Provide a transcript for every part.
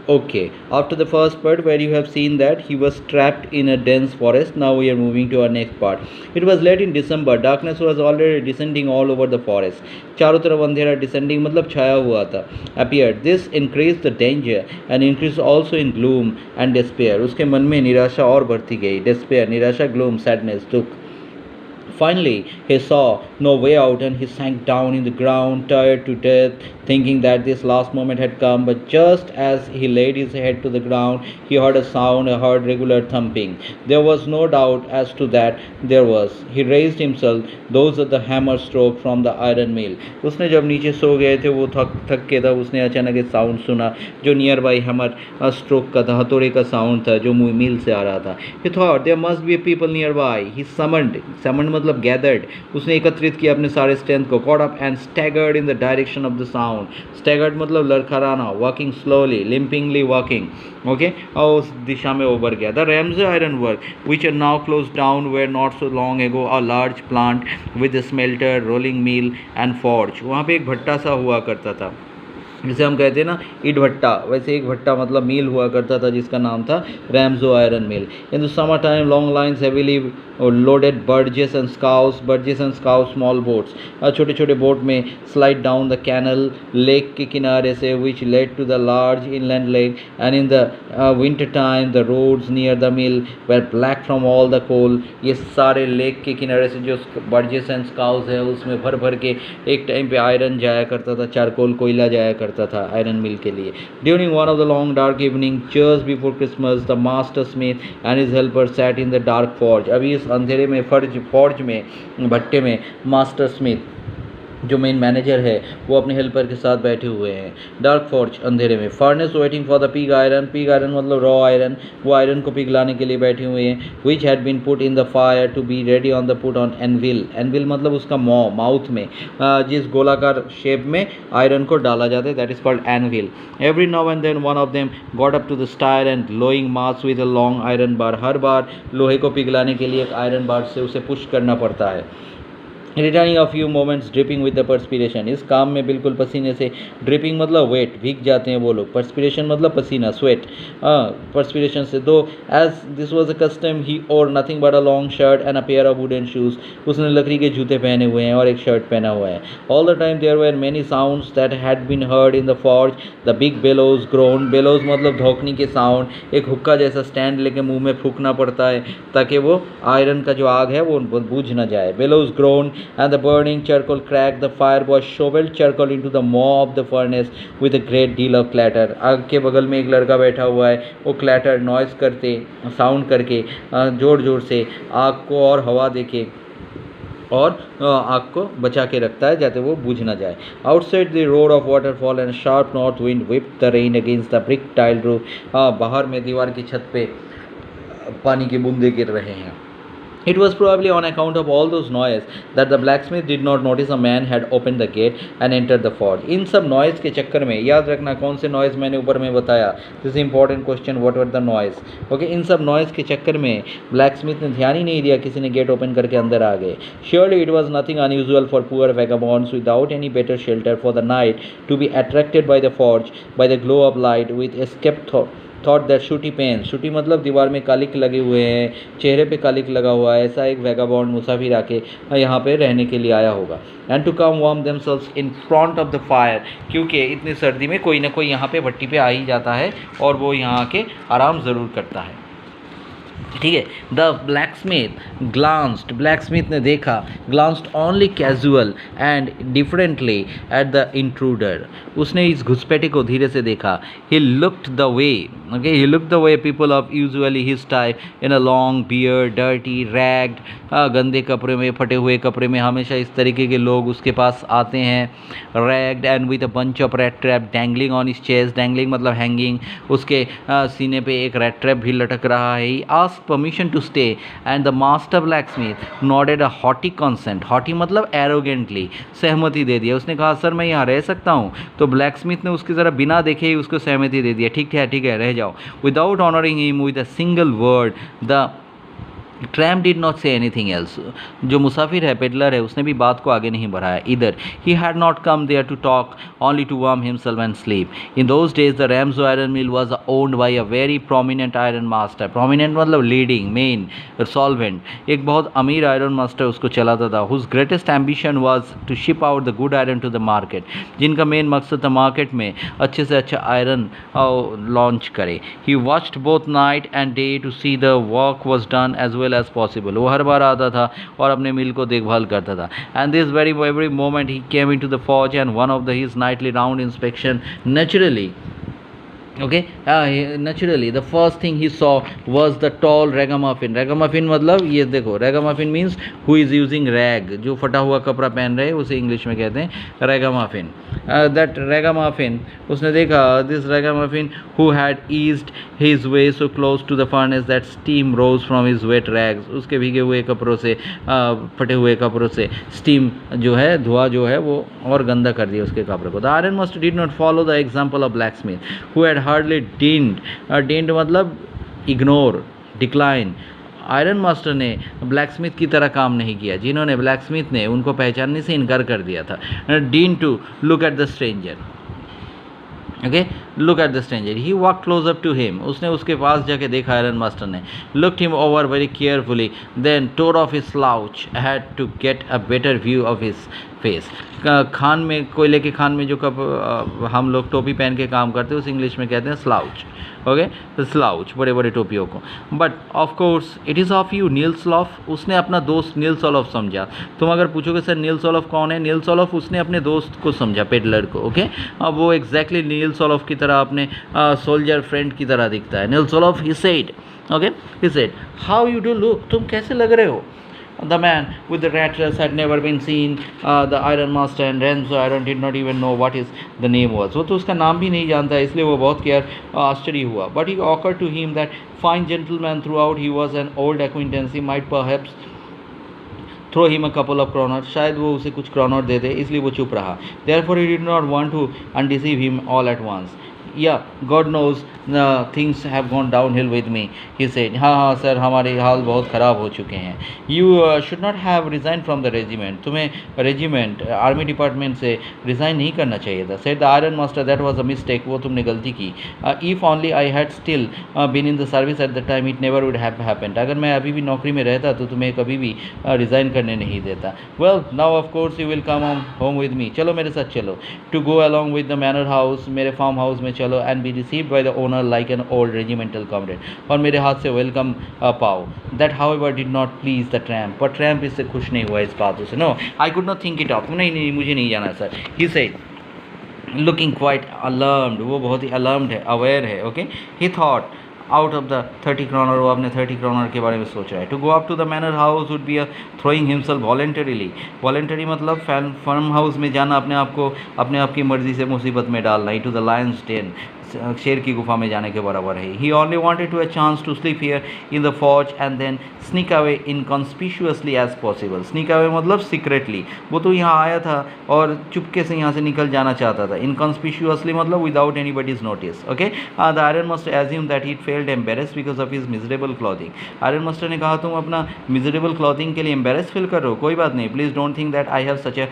Okay, after the first part where you have seen that he was trapped in a dense forest, now we are moving to our next part. It was late in December. Darkness was already descending all over the forest. चारों तरफ अंधेरा descending मतलब छाया हुआ था. Appeared. This increased the danger and increased also in gloom and despair. उसके मन में निराशा और बढ़ती गई. Despair, निराशा, gloom, sadness, दुख. Finally, he saw no way out and he sank down in the ground, tired to death, thinking that this last moment had come. But just as he laid his head to the ground, he heard a sound, he heard regular thumping. There was no doubt as to that there was. He raised himself, those are the hammer stroke from the iron mill. उसने जब नीचे सो गए थे वो थक थक के था उसने अचानक एक साउंड सुना जो नियर बाई हैमर स्ट्रोक का था हथौड़े का साउंड था जो मिल से आ रहा था. He thought there must be people nearby. He summoned मतलब gathered. उसने एकत्रित किया अपने सारे स्ट्रेंथ को. Caught up and staggered in the direction of the sound. Staggered मतलब लड़खड़ाना, walking slowly, limpingly walking. Okay, और उस दिशा में वो बढ़ गया. The Ramsey ironwork, which are now closed down, were not so long ago a large plant with a smelter, rolling mill and forge. वहाँ पे एक भट्टा सा हुआ करता था जिसे हम कहते हैं ना ईट भट्टा, वैसे एक भट्टा मतलब मिल हुआ करता था जिसका नाम था Ramsjo iron mill. In the summer time long lines heavily loaded barges and scows small boats, छोटे छोटे बोट में slide down the canal lake के किनारे से which led to the large inland lake. And in the winter time the roads near the mill were black from all the coal. ये सारे lake के किनारे से जो बर्जेस एंड स्काउस है उसमें भर भर के एक टाइम पे आयरन जाया करता था, चारकोल कोयला जाया करता था आयरन मिल के लिए. During one of the long dark evening just before Christmas the master Smith and his helper sat in the dark forge. अभी इस अंधेरे में फॉर्ज में भट्टे में मास्टर स्मिथ जो मेन मैनेजर है वो अपने हेल्पर के साथ बैठे हुए हैं. डार्क फॉर्ज अंधेरे में. Furnace waiting for the pig iron मतलब रॉ आयरन, वो आयरन को पिघलाने के लिए बैठे हुए हैं. Which had been put in the fire to be ready on the put on anvil मतलब उसका माउथ में जिस गोलाकार शेप में आयरन को डाला जाता है that is called anvil. Every now and then one of them got up to the stir and glowing mass with a long iron bar. हर बार लोहे को पिघलाने के लिए एक आयरन बार से उसे पुश करना पड़ता है. Returning a few moments dripping with the perspiration. इस काम में बिल्कुल पसीने से, ड्रिपिंग मतलब वेट, भीग जाते हैं वो लोग, पर्सपिरेशन मतलब पसीना, स्वेट, पर्सपिरेशन से. Though as this was a custom he wore nothing but a long shirt and a pair of wooden shoes. उसने लकड़ी के जूते पहने हुए हैं और एक शर्ट पहना हुआ है. All the time there were many sounds that had been heard in the forge. The big bellows groan. Bellows मतलब धोखनी के साउंड. एक हुक्का जैसा स्टैंड लेके मुंह में फूकना पड़ता है ताकि वो आयरन का जो आग है वो बुझ ना जाए. Bellows grown and the burning charcoal cracked. The fire was shoveled charcoal into the maw of the furnace with a great deal of clatter. आग के बगल में एक लड़का बैठा हुआ है, वो क्लैटर नॉइस करते, साउंड करके जोर जोर से आग को और हवा देके और आग को बचा के रखता है जाते वो बुझ ना जाए. Outside the road of waterfall and sharp north wind whipped the rain against the brick tiled roof. बाहर में दीवार की छत पे पानी के बूंदे गिर रहे हैं. It was probably on account of all those noise that the blacksmith did not notice a man had opened the gate and entered the forge. इन सब noise के चक्कर में याद रखना कौन से noise मैंने ऊपर में बताया. This is important question. What were the noise? Okay, इन सब noise के चक्कर में blacksmith ने ध्यान ही नहीं दिया किसी ने गेट ओपन करके अंदर आ गए. Surely it was nothing unusual for poor vagabonds without any better shelter for the night to be attracted by the forge by the glow of light with escape thought that sooty pane. Sooty मतलब दीवार में कालिक लगे हुए हैं, चेहरे पे कालिक लगा हुआ है, ऐसा एक वैगाबॉन्ड मुसाफिर आके यहाँ पे रहने के लिए आया होगा. And to come warm themselves in front of the fire. क्योंकि इतनी सर्दी में कोई ना कोई यहाँ पे भट्टी पे आ ही जाता है और वो यहाँ आके आराम ज़रूर करता है. ठीक है. The blacksmith glanced. ब्लैकस्मिथ ने देखा, glanced only casual and differently at the intruder. उसने इस घुसपैठे को धीरे से देखा. He looked the way. Okay, he looked the way people of usually his type in a long beard dirty ragged. गंदे कपड़े में, फटे हुए कपड़े में हमेशा इस तरीके के लोग उसके पास आते हैं. Ragged and with a bunch of red trap dangling on his chest. Dangling मतलब हैंगिंग. उसके सीने पे एक रेड ट्रैप भी लटक रहा है. Ask permission to stay and the master blacksmith nodded a haughty consent. haughty मतलब arrogantly, सहमति दे दिया. उसने कहा सर मैं यहाँ रह सकता हूँ. तो ब्लैकस्मिथ ने उसकी ज़रा बिना देखे ही उसको सहमति दे दिया. ठीक है रह जाओ. without honoring him with a single word the tramp did not say anything else. जो मुसाफिर है, पेडलर है, उसने भी बात को आगे नहीं बढ़ाया इधर। He had not come there to talk, only to warm himself and sleep. In those days the Ramsjo iron mill was owned by a very prominent iron master. Prominent मतलब लीडिंग, मेन, सॉल्वेंट। एक बहुत अमीर iron master उसको चलाता था। Whose greatest ambition was to ship out the good iron to the market, जिनका main मकसद था मार्केट में अच्छे से अच्छा आयरन लॉन्च करे। He watched both night and day to see the work was done as well as possible. वो हर बार आता था और अपने मिल को देखभाल करता था। And this very every moment he came in to the forge and one of the his nightly round inspection naturally, okay, naturally the first thing he saw was the tall ragamuffin. ragamuffin मतलब ये देखो, ragamuffin means who is using rag, जो फटा हुआ कपड़ा पहन रहे हैं उसे इंग्लिश में कहते हैं ragamuffin. That ragamuffin, उसने देखा, this ragamuffin who had eased his way so close to the furnace that steam rose from his wet rags. उसके भीगे हुए कपड़ों से, फटे हुए कपड़ों से steam जो है, धुआं जो है वो और गंदा कर दिया उसके कपड़े को. The iron master did not follow the example of blacksmith who had hardly deigned मतलब इग्नोर, डिक्लाइन. आयरन मास्टर ने ब्लैकस्मिथ की तरह काम नहीं किया, जिन्होंने ब्लैकस्मिथ ने उनको पहचानने से इनकार कर दिया था. Deign to look at the stranger, okay, look at the stranger. He walk close up to him, उसने उसके पास जाके देखा आयरन मास्टर ने. Looked him over very carefully, then tore off his slouch, had to get a better view of his face. खान में, कोयले के खान में जो कब हम लोग टोपी पहन के काम करते हैं उस इंग्लिश में कहते हैं स्लाउच, ओके, तो स्लाउच, बड़े बड़े टोपियों को. But of course it is of you Nils Olof. उसने अपना दोस्त नील सोलॉफ समझा. तुम अगर पूछोगे सर नील सोलॉफ कौन है, नील सोलॉफ उसने अपने दोस्त को समझा, पेडलर को, ओके. अब वो एग्जैक्टली नील सोलॉफ की तरह अपने सोल्जर फ्रेंड की तरह दिखता है. Nils Olof, he said, okay, he said, how you do look, तुम कैसे लग रहे हो. The man with the rat dress had never been seen the iron master, and Renzo Iron did not even know what his the name was. वो तो उसका नाम भी नहीं जानता, इसलिए वो बहुत आश्चर्य हुआ. But it occurred to him that fine gentleman throughout he was an old acquaintance. He might perhaps throw him a couple of kroners. शायद वो उसे कुछ क्रोनर दे दे, इसलिए वो चुप रहा. Therefore he did not want to undeceive him all at once. Yeah, God knows things have gone downhill with me, he said. हाँ हाँ सर, हमारे हाल बहुत ख़राब हो चुके हैं. You should not have resigned from the regiment. तुम्हें regiment, army department से रिज़ाइन नहीं करना चाहिए था. said the iron master, that was a mistake. वो तुमने गलती की. If only I had still been in the service at the time, it never would have happened. अगर मैं अभी भी नौकरी में रहता तो तुम्हें कभी भी रिज़ाइन करने नहीं देता. Well, now of course you will come home with me. चलो मेरे साथ चलो. To go along with the manor house, मेरे फार्म हाउस में चलो. And be received by the owner like an old regimental comrade. और मेरे हाथ से वेलकम पाओ. That however did not please the tramp. पर ट्रैम्प इससे खुश नहीं हुआ इस बातों से. No, I could not think it up. नहीं, मुझे नहीं जाना sir. He said, looking quite alarmed. वो बहुत ही alarmed है, aware है, okay. He thought out of the 30 kroner, वो अपने 30 kroner के बारे में सोच रहा है. To go up to the manor house would be a throwing himself voluntarily. Voluntary मतलब फार्म हाउस में जाना, अपने आप की मर्जी से मुसीबत में डालना. To the lion's den, शेर की गुफा में जाने के बराबर है. He only wanted to a chance to sleep here in the forge and then sneak away inconspicuously as possible. Sneak away मतलब secretly. वो तो यहाँ आया था और चुपके से यहाँ से निकल जाना चाहता था. Inconspicuously मतलब without anybody's notice. Okay. The iron master assumed that he felt embarrassed because of his miserable clothing. Iron master ने कहा, तुम अपना miserable clothing के लिए embarrassed feel कर रहे हो. कोई बात नहीं. Please don't think that I have such a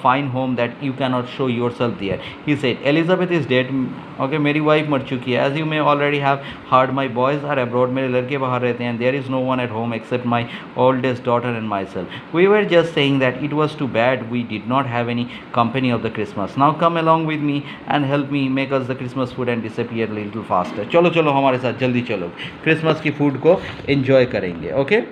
fine home that you cannot show yourself there. He said, Elizabeth is dead. Okay, मेरी वाइफ मर चुकी है. As you may already have heard, my boys are abroad. मेरे लड़के बाहर रहते हैं. There is no one at home except my oldest daughter and myself. We were just saying that it was too bad we did not have any company of the Christmas. Now come along with me and help me make us the Christmas food and disappear a little faster. चलो चलो हमारे साथ जल्दी चलो, Christmas की food को enjoy करेंगे. Okay.